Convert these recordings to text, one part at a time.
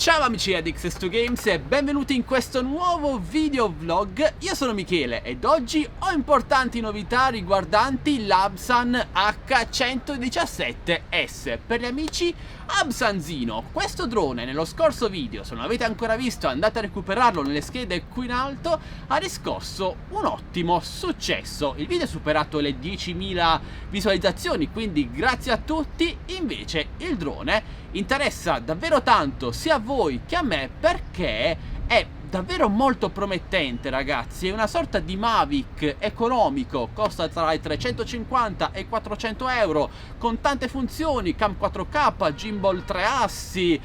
Ciao amici di X2Games e benvenuti in questo nuovo videovlog. Io sono Michele ed oggi ho importanti novità riguardanti l'Absan H117S. Per gli amici Absanzino, questo drone nello scorso video, se non l'avete ancora visto andate a recuperarlo nelle schede qui in alto, ha riscosso un ottimo successo. Il video ha superato le 10.000 visualizzazioni, quindi grazie a tutti. Invece il drone interessa davvero tanto sia a voi che a me perché è davvero molto promettente, ragazzi. È una sorta di Mavic economico, costa tra i 350 e i 400 euro, con tante funzioni, cam 4K, gimbal 3 assi,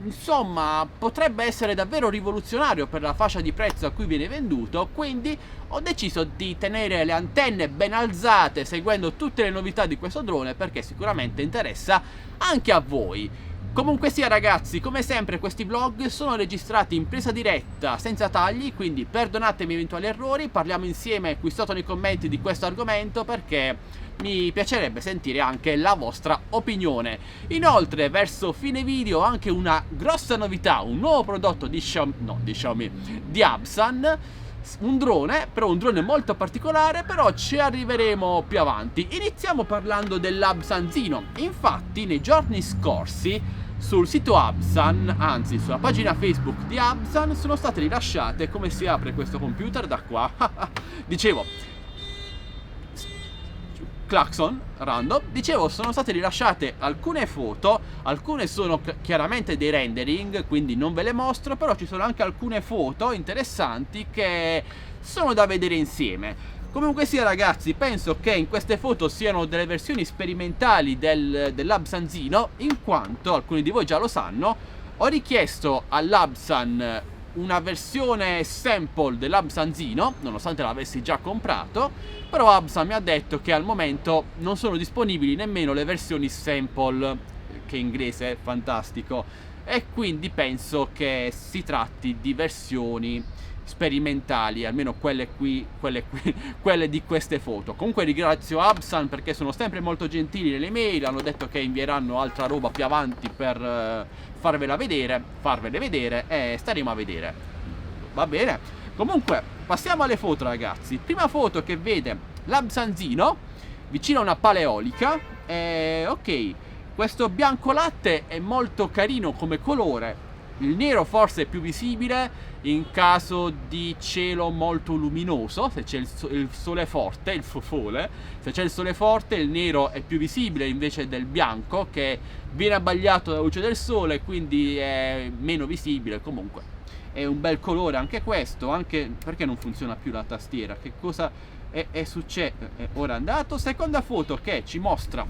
insomma potrebbe essere davvero rivoluzionario per la fascia di prezzo a cui viene venduto. Quindi ho deciso di tenere le antenne ben alzate seguendo tutte le novità di questo drone, perché sicuramente interessa anche a voi. Comunque sia, ragazzi, come sempre questi vlog sono registrati in presa diretta senza tagli, quindi perdonatemi eventuali errori. Parliamo insieme qui sotto nei commenti di questo argomento perché mi piacerebbe sentire anche la vostra opinione. Inoltre verso fine video anche una grossa novità, un nuovo prodotto di di Absan. Un drone, però un drone molto particolare, però ci arriveremo più avanti. Iniziamo parlando dell'Absanzino. Infatti nei giorni scorsi sul sito Absan, anzi sulla pagina Facebook di Absan, sono state rilasciate, come si apre questo computer da qua? Dicevo, clacson random. Dicevo, sono state rilasciate alcune foto, alcune sono chiaramente dei rendering, quindi non ve le mostro, però ci sono anche alcune foto interessanti che sono da vedere insieme. Comunque sia, ragazzi, penso che in queste foto siano delle versioni sperimentali dell'Absanzino, in quanto, alcuni di voi già lo sanno, ho richiesto all'Absan una versione sample dell'Absanzino, nonostante l'avessi già comprato, però Absan mi ha detto che al momento non sono disponibili nemmeno le versioni sample, che in inglese è fantastico, e quindi penso che si tratti di versioni sperimentali, almeno quelle di queste foto. Comunque ringrazio Absan perché sono sempre molto gentili nelle mail, hanno detto che invieranno altra roba più avanti per farvele vedere e staremo a vedere. Va bene? Comunque passiamo alle foto, ragazzi. Prima foto che vede l'Absanzino vicino a una paleolica. Ok, questo bianco latte è molto carino come colore. Il nero forse è più visibile in caso di cielo molto luminoso, se c'è il sole forte, il fofole. Se c'è il sole forte il nero è più visibile invece del bianco, che viene abbagliato dalla luce del sole, quindi è meno visibile. Comunque è un bel colore anche questo, anche perché non funziona più la tastiera. Che cosa è successo? Ora è andato. Seconda foto che ci mostra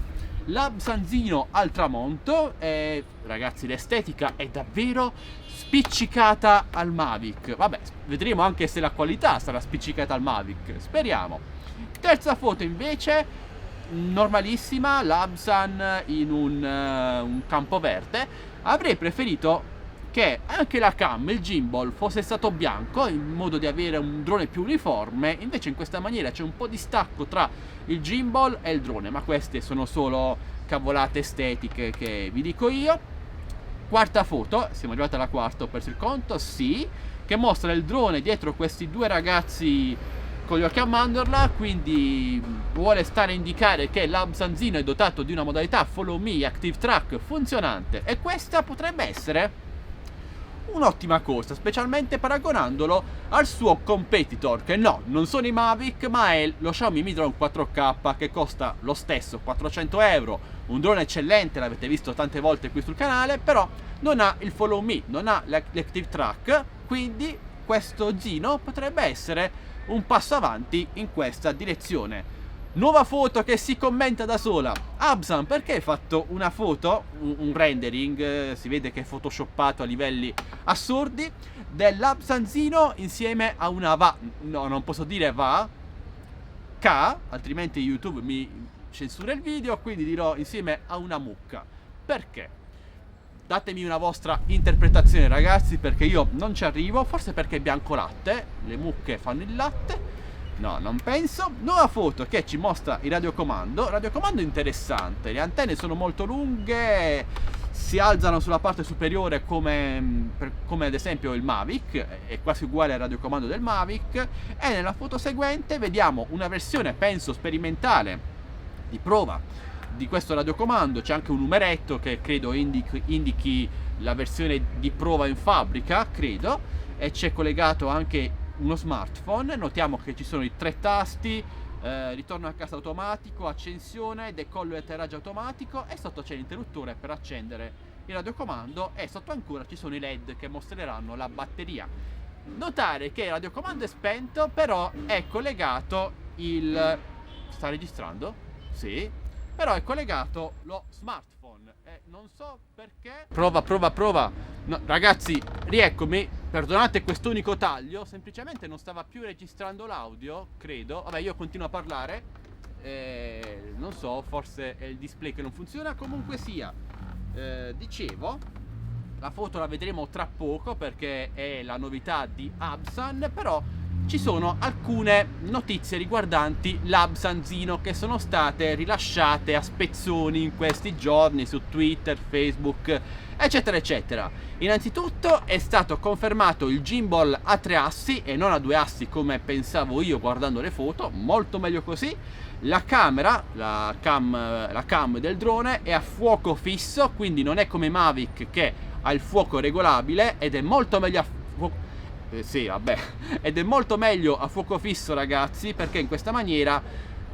l'Absanzino al tramonto. Ragazzi, l'estetica è davvero spiccicata al Mavic. Vabbè, vedremo anche se la qualità sarà spiccicata al Mavic, speriamo. Terza foto invece normalissima, l'Absan in un campo verde. Avrei preferito che anche la cam, il gimbal, fosse stato bianco, in modo da avere un drone più uniforme. Invece in questa maniera c'è un po' di stacco tra il gimbal e il drone, ma queste sono solo cavolate estetiche che vi dico io. Quarta foto, siamo arrivati alla quarta, ho perso il conto, sì, che mostra il drone dietro questi due ragazzi con gli occhi a mandorla, quindi vuole stare a indicare che l'Absanzino è dotato di una modalità Follow Me Active Track funzionante, e questa potrebbe essere un'ottima cosa, specialmente paragonandolo al suo competitor, che no, non sono i Mavic, ma è lo Xiaomi Mi Drone 4K, che costa lo stesso 400 euro. Un drone eccellente, l'avete visto tante volte qui sul canale, però non ha il Follow Me, non ha l'Active Track, quindi questo Zino potrebbe essere un passo avanti in questa direzione. Nuova foto che si commenta da sola. Absan, perché hai fatto una foto, un rendering, si vede che è photoshoppato a livelli assurdi, dell'Absanzino insieme a una no, non posso dire K, altrimenti YouTube mi censura il video, quindi dirò insieme a una mucca. Perché? Datemi una vostra interpretazione, ragazzi, perché io non ci arrivo. Forse perché è bianco latte, le mucche fanno il latte. No, non penso. Nuova foto che ci mostra il radiocomando interessante, le antenne sono molto lunghe, si alzano sulla parte superiore come ad esempio il Mavic, è quasi uguale al radiocomando del Mavic, e nella foto seguente vediamo una versione, penso sperimentale, di prova di questo radiocomando. C'è anche un numeretto che credo indichi la versione di prova in fabbrica, credo, e c'è collegato anche uno smartphone. Notiamo che ci sono i 3 tasti, ritorno a casa automatico, accensione, decollo e atterraggio automatico, e sotto c'è l'interruttore per accendere il radiocomando, e sotto ancora ci sono i LED che mostreranno la batteria. Notare che il radiocomando è spento, però è collegato sta registrando? Sì. Però è collegato lo smartphone, non so perché. Prova. No, ragazzi, rieccomi, perdonate quest'unico taglio, semplicemente non stava più registrando l'audio, credo. Vabbè, io continuo a parlare, non so, forse è il display che non funziona. Comunque sia, dicevo, la foto la vedremo tra poco perché è la novità di Absan, però ci sono alcune notizie riguardanti l'Absan Zino che sono state rilasciate a spezzoni in questi giorni su Twitter, Facebook, eccetera eccetera. Innanzitutto è stato confermato il gimbal a 3 assi e non a 2 assi come pensavo io guardando le foto, molto meglio così. La camera, la cam del drone è a fuoco fisso, quindi non è come Mavic che ha il fuoco regolabile, ed è molto meglio a fuoco. Sì, vabbè, ed è molto meglio a fuoco fisso, ragazzi, perché in questa maniera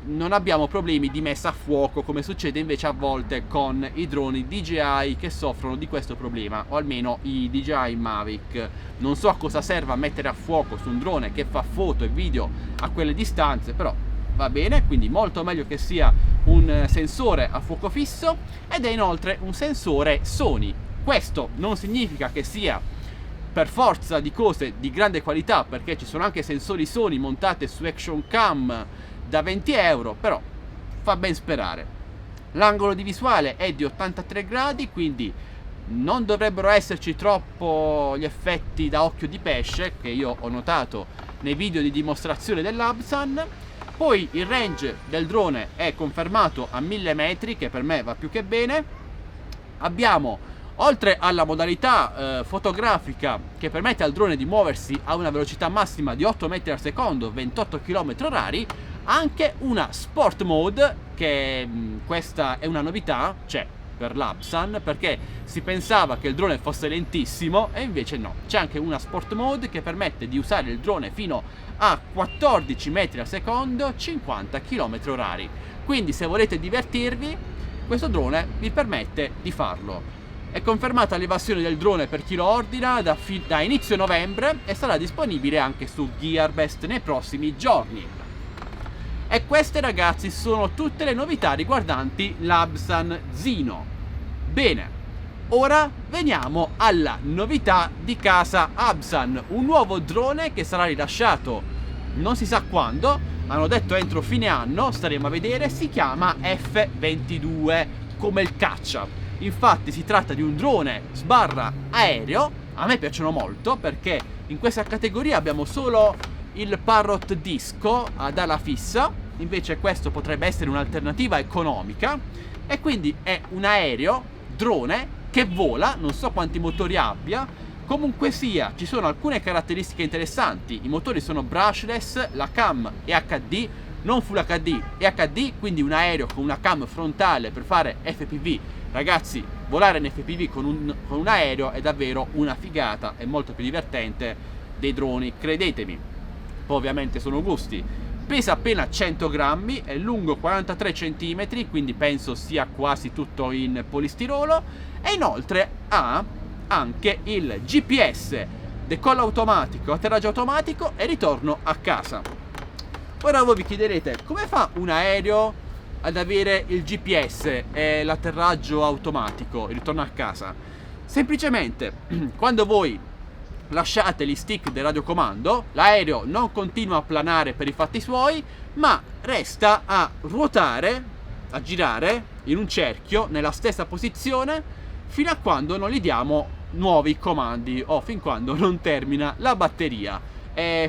non abbiamo problemi di messa a fuoco come succede invece a volte con i droni DJI che soffrono di questo problema, o almeno i DJI Mavic. Non so a cosa serva mettere a fuoco su un drone che fa foto e video a quelle distanze, però va bene. Quindi molto meglio che sia un sensore a fuoco fisso, ed è inoltre un sensore Sony. Questo non significa che sia per forza di cose di grande qualità, perché ci sono anche sensori Sony montati su Action Cam da 20 euro, però fa ben sperare. L'angolo di visuale è di 83 gradi, quindi non dovrebbero esserci troppo gli effetti da occhio di pesce che io ho notato nei video di dimostrazione dell'Absan. Poi il range del drone è confermato a 1000 metri, che per me va più che bene. Abbiamo, oltre alla modalità fotografica che permette al drone di muoversi a una velocità massima di 8 metri al secondo, 28 km/h, anche una Sport Mode, che questa è una novità, cioè per l'Absan, perché si pensava che il drone fosse lentissimo e invece no, c'è anche una Sport Mode che permette di usare il drone fino a 14 metri al secondo, 50 km/h. Quindi se volete divertirvi, questo drone vi permette di farlo. È confermata l'evasione del drone per chi lo ordina da inizio novembre e sarà disponibile anche su Gearbest nei prossimi giorni. E queste, ragazzi, sono tutte le novità riguardanti l'Absan Zino. Bene, ora veniamo alla novità di casa Absan, un nuovo drone che sarà rilasciato non si sa quando, hanno detto entro fine anno, staremo a vedere. Si chiama F22, come il caccia. Infatti si tratta di un drone / aereo. A me piacciono molto perché in questa categoria abbiamo solo il Parrot Disco ad ala fissa, invece questo potrebbe essere un'alternativa economica, e quindi è un aereo drone che vola, non so quanti motori abbia. Comunque sia, ci sono alcune caratteristiche interessanti. I motori sono brushless, la cam è HD, non Full HD, è HD, quindi un aereo con una cam frontale per fare FPV. Ragazzi, volare in FPV con un aereo è davvero una figata, è molto più divertente dei droni, credetemi. Poi ovviamente sono gusti. Pesa appena 100 grammi, è lungo 43 cm, quindi penso sia quasi tutto in polistirolo, e inoltre ha anche il GPS, decollo automatico, atterraggio automatico e ritorno a casa. Ora voi vi chiederete, come fa un aereo ad avere il GPS e l'atterraggio automatico, il ritorno a casa? Semplicemente, quando voi lasciate gli stick del radiocomando, l'aereo non continua a planare per i fatti suoi, ma resta a ruotare, a girare in un cerchio nella stessa posizione fino a quando non gli diamo nuovi comandi o fin quando non termina la batteria.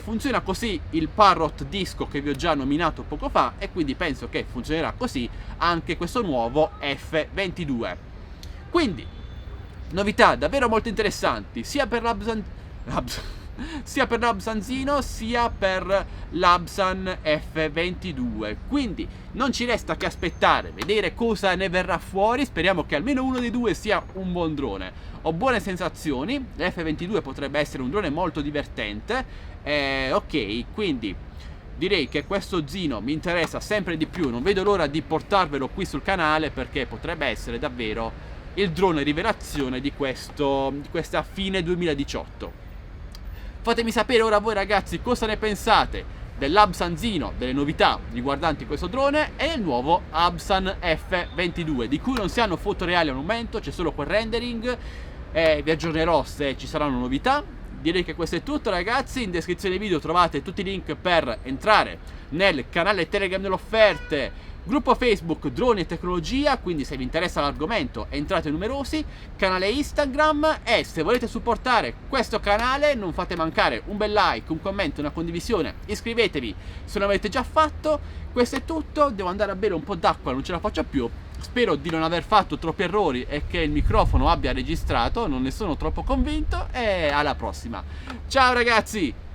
Funziona così il Parrot Disco che vi ho già nominato poco fa, e quindi penso che funzionerà così anche questo nuovo F22. Quindi Novità davvero molto interessanti sia per sia per l'Absanzino sia per l'Absan F22, quindi non ci resta che aspettare, vedere cosa ne verrà fuori. Speriamo che almeno uno dei due sia un buon drone. Ho buone sensazioni, l'F22 potrebbe essere un drone molto divertente, ok, quindi direi che questo Zino mi interessa sempre di più, non vedo l'ora di portarvelo qui sul canale perché potrebbe essere davvero il drone rivelazione di questa fine 2018. Fatemi sapere ora voi ragazzi cosa ne pensate dell'Absan Zino, delle novità riguardanti questo drone e il nuovo Absan F22, di cui non si hanno foto reali al momento, c'è solo quel rendering, vi aggiornerò se ci saranno novità. Direi che questo è tutto ragazzi, in descrizione video trovate tutti i link per entrare nel canale Telegram delle offerte, gruppo Facebook Droni e Tecnologia, quindi se vi interessa l'argomento entrate numerosi, canale Instagram, e se volete supportare questo canale non fate mancare un bel like, un commento, una condivisione, iscrivetevi se non l'avete già fatto. Questo è tutto, devo andare a bere un po' d'acqua, non ce la faccio più. Spero di non aver fatto troppi errori e che il microfono abbia registrato, non ne sono troppo convinto, e alla prossima. Ciao ragazzi!